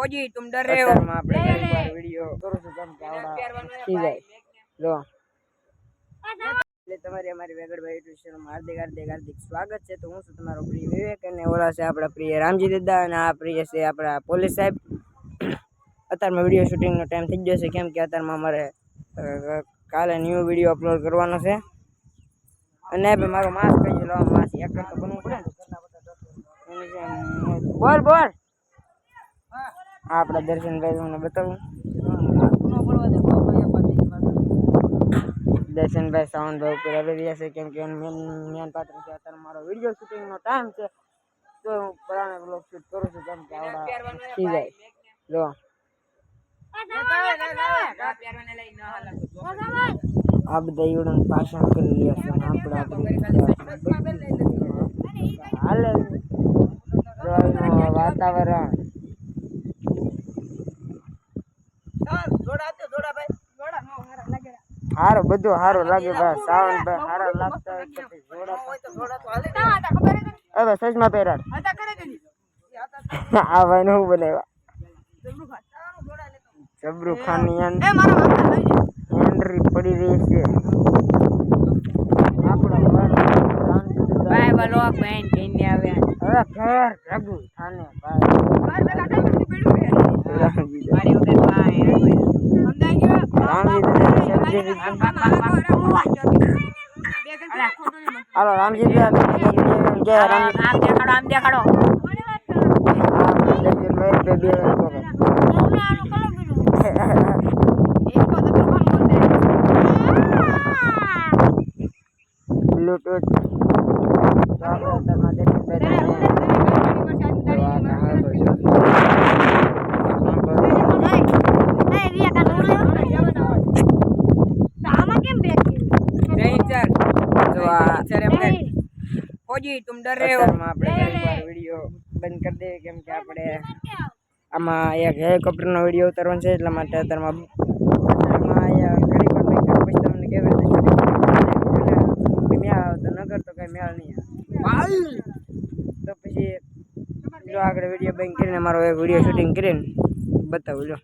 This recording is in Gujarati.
फौजी तुम डर रहे हो। આપણે એક વાર વિડિયો કરું છું કેમ કે આવડા થઈ જાય જો એટલે તમારી અમારી વેગડભાઈ યુટ્યુબ ચેનલમાં હાર્દિક સ્વાગત છે. તો હું છું તમારો પ્રિય વિવેક અને ઓલા છે આપણા પ્રિય રામજી દાદા અને આ પ્રિય છે આપણા પોલીસ સાહેબ. અત્યારમાં વિડીયો શૂટિંગનો ટાઈમ થઈ ગયો છે કેમ કે અત્યારમાં અમારે કાલે ન્યૂ વિડીયો અપલોડ કરવાનો છે. અને મારો માસ્ક કઈ લો માસ્ક એક તો બનવું પડે ને બોલ બોલ આપણા દર્શનભાઈ તમને બતાવું દર્શનભાઈ સાવનભાઈ ઉપર આવી રહ્યા છે કેમ કે મેન પાત્ર છે. અત્યારે મારો વિડીયો શૂટિંગનો ટાઈમ છે તો હું પુરાણો બ્લોગ શૂટ કરું છું કેમ કે આવડા થઈ જાય જો આ બધા ઈવડન પાછળ કરી રહ્યા છે હાલે વાતાવરણ હારું બધું સારું લાગે ભાઈ સાવનભાઈ સારા લાગતા હવે સજમાં પહેરા આ ભાઈ નું બનાવ્યા જબરું ખાની એન્ટ્રી પડી રહી છે भाई ब्लॉग बहन केने आवे હવે ઘર ભેગું થાને ભાઈ मारी वगैरह भाई હાલો રામજી જય રામ आम देखाड़ो ब्लूटूथ फौजी तुम डर रहे हो। આપણે વિડીયો બંધ કરી દઈએ કેમ કે આપણે આમાં એક હેલિકોપ્ટરનો વિડીયો ઉતારવાનો છે એટલા માટે અત્યારમાં તમને કેવી રીતે મેળ આવે તો નગર તો કઈ મેળ નહીં આવે તો પછી જો આગળ વિડીયો બંધ કરીને મારો એક વિડીયો શૂટિંગ કરીને બતાવું લો.